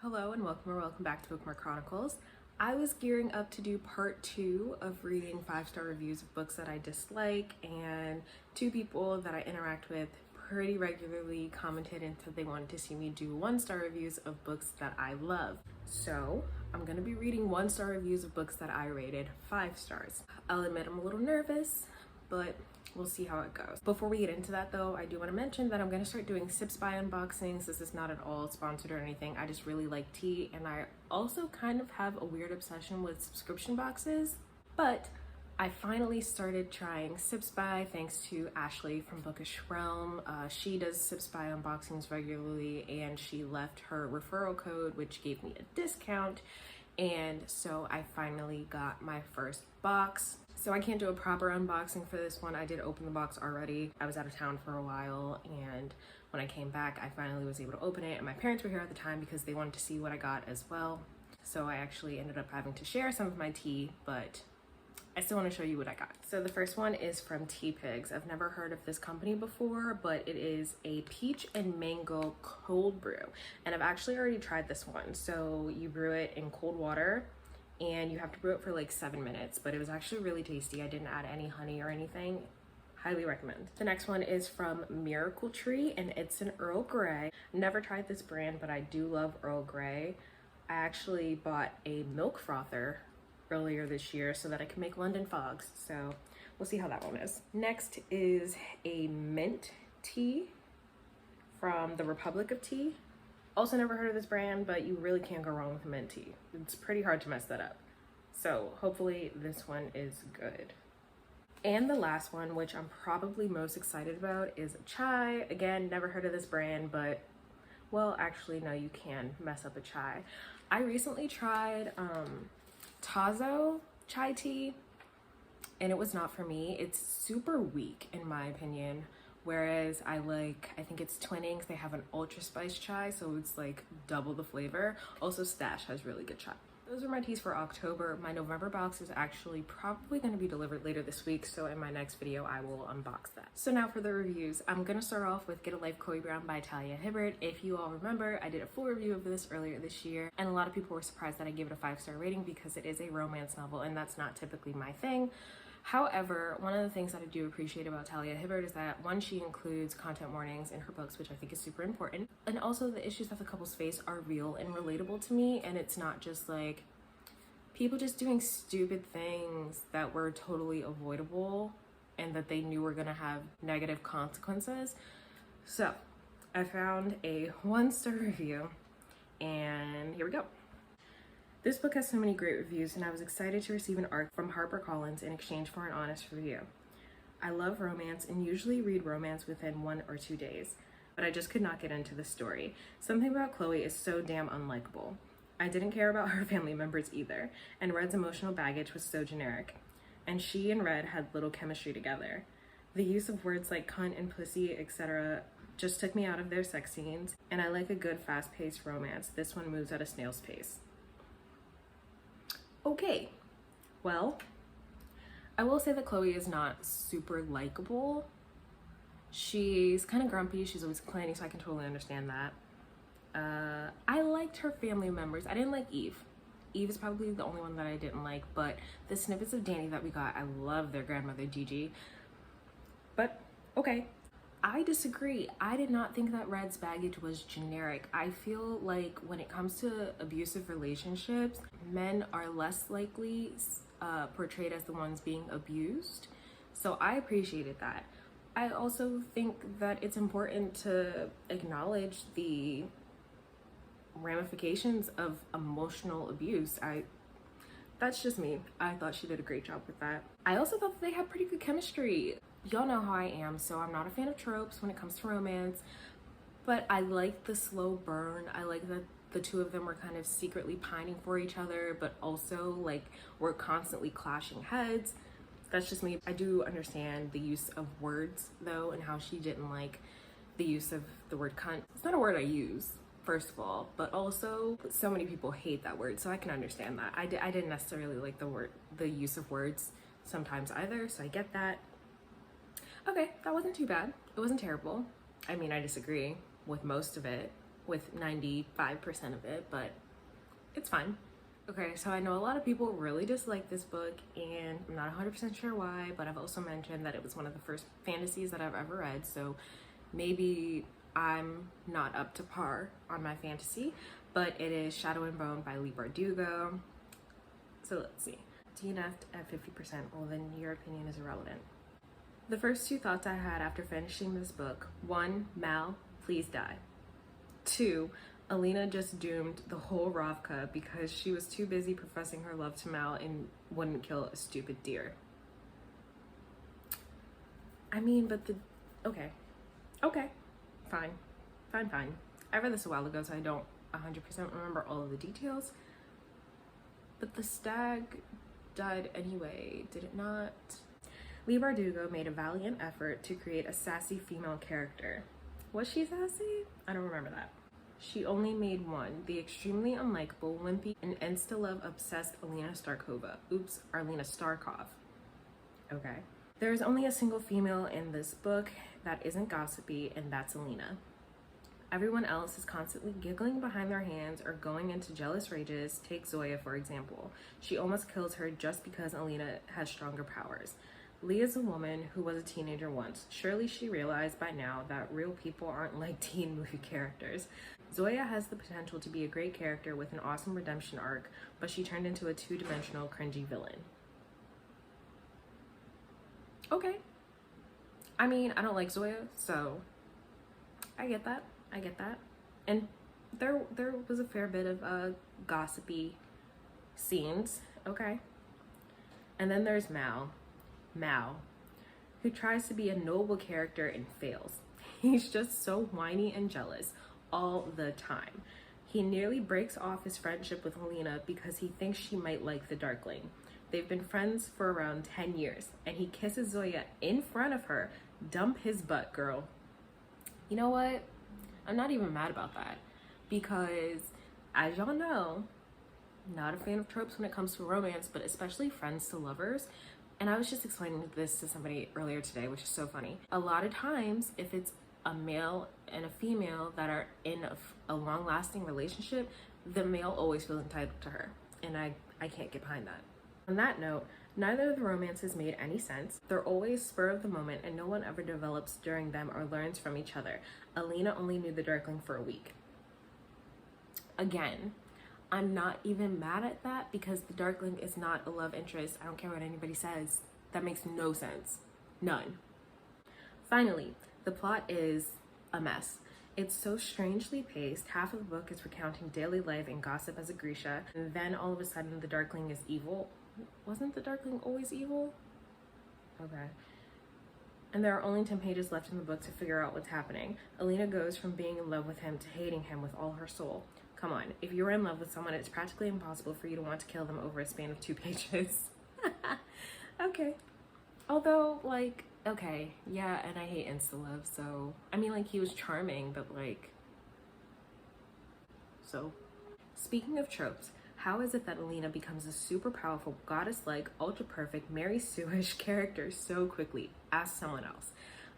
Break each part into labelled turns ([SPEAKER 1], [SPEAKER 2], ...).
[SPEAKER 1] Hello and welcome or welcome back to Bookmark Chronicles. I was gearing up to do part 2 of reading 5-star reviews of books that I dislike, and 2 people that I interact with pretty regularly commented and said they wanted to see me do 1-star reviews of books that I love. So I'm going to be reading 1-star reviews of books that I rated 5 stars. I'll admit I'm a little nervous, but we'll see how it goes. Before we get into that though, I do want to mention that I'm going to start doing Sips by unboxings. This is not at all sponsored or anything. I just really like tea, and I also kind of have a weird obsession with subscription boxes. But I finally started trying Sips by thanks to Ashley from Bookish Realm. She does Sips by unboxings regularly, and she left her referral code, which gave me a discount. And so I finally got my first box. So I can't do a proper unboxing for this one. I did open the box already. I was out of town for a while, and when I came back, I finally was able to open it. And my parents were here at the time because they wanted to see what I got as well. So I actually ended up having to share some of my tea, but I still want to show you what I got. So the first one is from Tea Pigs. I've never heard of this company before, but it is a peach and mango cold brew. And I've actually already tried this one. So you brew it in cold water, and you have to brew it for like 7 minutes, but it was actually really tasty. I didn't add any honey or anything. Highly recommend. The next one is from Miracle Tree, and it's an Earl Grey. Never tried this brand, but I do love Earl Grey. I actually bought a milk frother earlier this year so that I can make London fogs, so we'll see how that one is. Next is a mint tea from the Republic of Tea. Also never heard of this brand, but you really can't go wrong with mint tea. It's pretty hard to mess that up. So hopefully this one is good. And the last one, which I'm probably most excited about, is chai. Again, never heard of this brand, but well, actually no, you can mess up a chai. I recently tried Tazo chai tea, and it was not for me. It's super weak in my opinion. Whereas I think it's Twinings, they have an ultra spice chai, so it's like double the flavor. Also Stash has really good chai. Those are my teas for October. My November box is actually probably going to be delivered later this week, so in my next video I will unbox that. So now for the reviews. I'm going to start off with Get a Life Chloe Brown by Talia Hibbert. If you all remember, I did a full review of this earlier this year, and a lot of people were surprised that I gave it a 5-star rating because it is a romance novel, and that's not typically my thing. However, one of the things that I do appreciate about Talia Hibbert is that, one, she includes content warnings in her books, which I think is super important. And also the issues that the couples face are real and relatable to me, and it's not just like people just doing stupid things that were totally avoidable and that they knew were gonna have negative consequences. So I found a 1-star review, and here we go. This book has so many great reviews, and I was excited to receive an ARC from HarperCollins in exchange for an honest review. I love romance and usually read romance within 1 or 2 days, but I just could not get into the story. Something about Chloe is so damn unlikable. I didn't care about her family members either, and Red's emotional baggage was so generic, and she and Red had little chemistry together. The use of words like cunt and pussy, etc. just took me out of their sex scenes, and I like a good fast-paced romance. This one moves at a snail's pace. Okay, well, I will say that Chloe is not super likable. She's kind of grumpy, she's always complaining, so I can totally understand that. I liked her family members. I didn't like Eve. Eve is probably the only one that I didn't like, but the snippets of Danny that we got, I love their grandmother Gigi. But, okay. I disagree. I did not think that Red's baggage was generic. I feel like when it comes to abusive relationships, men are less likely portrayed as the ones being abused. So I appreciated that. I also think that it's important to acknowledge the ramifications of emotional abuse. That's just me. I thought she did a great job with that. I also thought that they had pretty good chemistry. Y'all know how I am, so I'm not a fan of tropes when it comes to romance, but I like the slow burn. I like that the two of them were kind of secretly pining for each other, but also like were constantly clashing heads. That's just me. I do understand the use of words though, and how she didn't like the use of the word cunt. It's not a word I use, first of all, but also so many people hate that word, so I can understand that. I didn't necessarily like the use of words sometimes either, so I get that. Okay, that wasn't too bad. It wasn't terrible. I mean, I disagree with most of it, with 95% of it, but it's fine. Okay, so I know a lot of people really dislike this book, and I'm not 100% sure why, but I've also mentioned that it was one of the first fantasies that I've ever read, so maybe I'm not up to par on my fantasy, but it is Shadow and Bone by Leigh Bardugo. So let's see. DNF'd at 50%, well then your opinion is irrelevant. The first two thoughts I had after finishing this book: 1, Mal, please die. 2, Alina just doomed the whole Ravka because she was too busy professing her love to Mal and wouldn't kill a stupid deer. I mean, but okay, fine. I read this a while ago, so I don't 100% remember all of the details, but the stag died anyway, did it not? Leigh Bardugo made a valiant effort to create a sassy female character. Was she sassy? I don't remember that. She only made one, the extremely unlikable, wimpy, and insta-love obsessed Alina Starkova. Oops, Arlena Starkov. Okay. There is only a single female in this book that isn't gossipy, and that's Alina. Everyone else is constantly giggling behind their hands or going into jealous rages. Take Zoya, for example. She almost kills her just because Alina has stronger powers. Leigh is a woman who was a teenager once. Surely she realized by now that real people aren't like teen movie characters. Zoya has the potential to be a great character with an awesome redemption arc, but she turned into a two-dimensional, cringy villain. Okay. I mean, I don't like Zoya, so I get that. And there was a fair bit of gossipy scenes, okay? And then there's Mal, who tries to be a noble character and fails. He's just so whiny and jealous all the time. He nearly breaks off his friendship with Alina because he thinks she might like the Darkling. They've been friends for around 10 years, and he kisses Zoya in front of her. Dump his butt, girl. You know what? I'm not even mad about that, because as y'all know, not a fan of tropes when it comes to romance, but especially friends to lovers. And I was just explaining this to somebody earlier today, which is so funny. A lot of times, if it's a male and a female that are in a long-lasting relationship, the male always feels entitled to her, and I can't get behind that. On that note, neither of the romances made any sense. They're always spur of the moment, and no one ever develops during them or learns from each other. Alina only knew the Darkling for a week. Again, I'm not even mad at that, because the Darkling is not a love interest. I don't care what anybody says. That makes no sense. None. Finally, the plot is a mess. It's so strangely paced. Half of the book is recounting daily life and gossip as a Grisha, and then all of a sudden the Darkling is evil. Wasn't the Darkling always evil? Okay. And there are only 10 pages left in the book to figure out what's happening. Alina goes from being in love with him to hating him with all her soul. Come on, if you're in love with someone, it's practically impossible for you to want to kill them over a span of 2 pages. Okay. Although, like, okay, yeah, and I hate insta-love, so, I mean, like, he was charming, but, like, so. Speaking of tropes, how is it that Alina becomes a super powerful, goddess-like, ultra-perfect, Mary Sue-ish character so quickly? Ask someone else.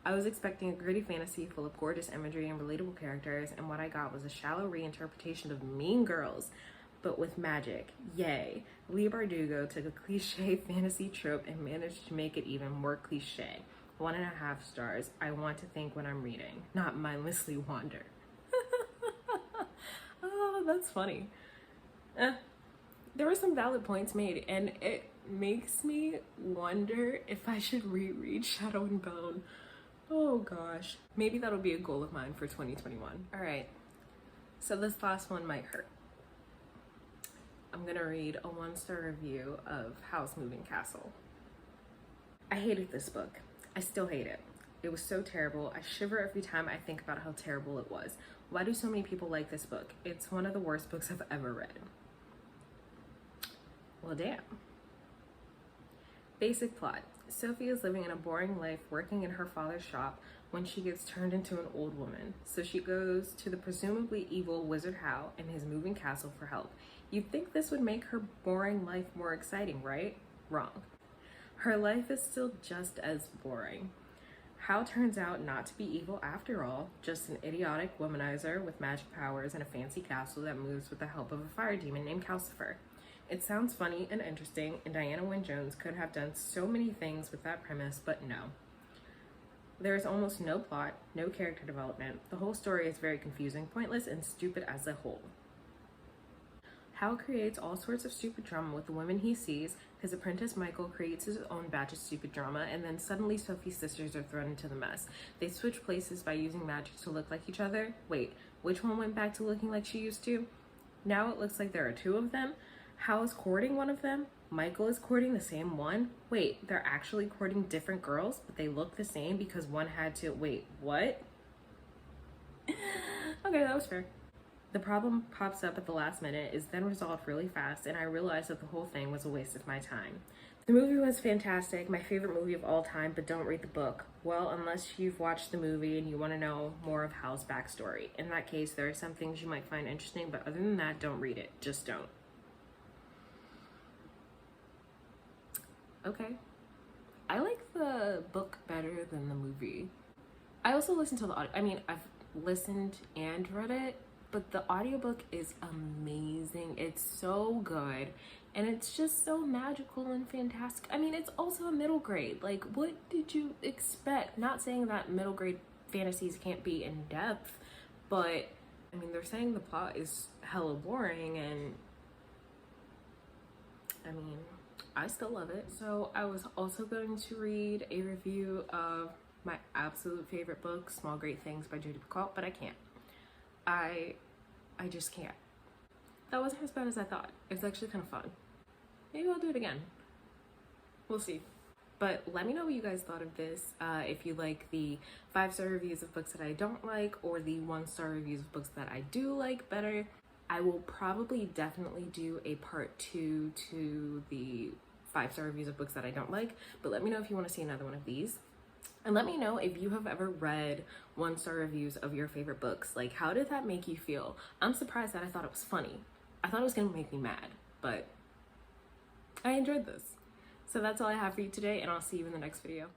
[SPEAKER 1] I was expecting a gritty fantasy full of gorgeous imagery and relatable characters, and what I got was a shallow reinterpretation of Mean Girls, but with magic. Yay. Leigh Bardugo took a cliche fantasy trope and managed to make it even more cliche. 1.5 stars. I want to think when I'm reading, not mindlessly wander. Oh, that's funny. There were some valid points made, and it makes me wonder if I should reread Shadow and Bone. Oh gosh. Maybe that'll be a goal of mine for 2021. Alright, so this last one might hurt. I'm gonna read a 1-star review of Howls Moving Castle. I hated this book. I still hate it. It was so terrible. I shiver every time I think about how terrible it was. Why do so many people like this book? It's one of the worst books I've ever read. Well, damn. Basic plot. Sophie is living in a boring life working in her father's shop when she gets turned into an old woman. So she goes to the presumably evil Wizard Howl in his moving castle for help. You'd think this would make her boring life more exciting, right? Wrong. Her life is still just as boring. Hal turns out not to be evil after all, just an idiotic womanizer with magic powers and a fancy castle that moves with the help of a fire demon named Calcifer. It sounds funny and interesting, and Diana Wynne Jones could have done so many things with that premise, but no. There is almost no plot, no character development. The whole story is very confusing, pointless, and stupid as a whole. Hal creates all sorts of stupid drama with the women he sees. His apprentice Michael creates his own batch of stupid drama, and then suddenly Sophie's sisters are thrown into the mess. They switch places by using magic to look like each other. Wait, which one went back to looking like she used to? Now it looks like there are two of them. Hal is courting one of them. Michael is courting the same one. Wait, they're actually courting different girls, but they look the same because one had to. Wait, what? Okay, that was fair. The problem pops up at the last minute, is then resolved really fast, and I realized that the whole thing was a waste of my time. The movie was fantastic, my favorite movie of all time, but don't read the book. Well, unless you've watched the movie and you want to know more of Hal's backstory. In that case, there are some things you might find interesting, but other than that, don't read it. Just don't. Okay. I like the book better than the movie. I also listened to the audio. I mean, I've listened and read it, but the audiobook is amazing. It's so good, and it's just so magical and fantastic. I mean, it's also a middle grade. Like, what did you expect? Not saying that middle grade fantasies can't be in depth, but I mean, they're saying the plot is hella boring, and I mean, I still love it. So I was also going to read a review of my absolute favorite book, Small Great Things by Jodi Picoult, but I can't. I just can't. That wasn't as bad as I thought. It was actually kind of fun. Maybe I'll do it again. We'll see. But let me know what you guys thought of this. If you like the 5-star reviews of books that I don't like, or the 1-star reviews of books that I do like better. I will probably definitely do a part 2 to the 5-star reviews of books that I don't like. But let me know if you want to see another one of these. And let me know if you have ever read 1-star reviews of your favorite books. Like, how did that make you feel? I'm surprised that I thought it was funny. I thought it was gonna make me mad, but I enjoyed this. So that's all I have for you today, and I'll see you in the next video.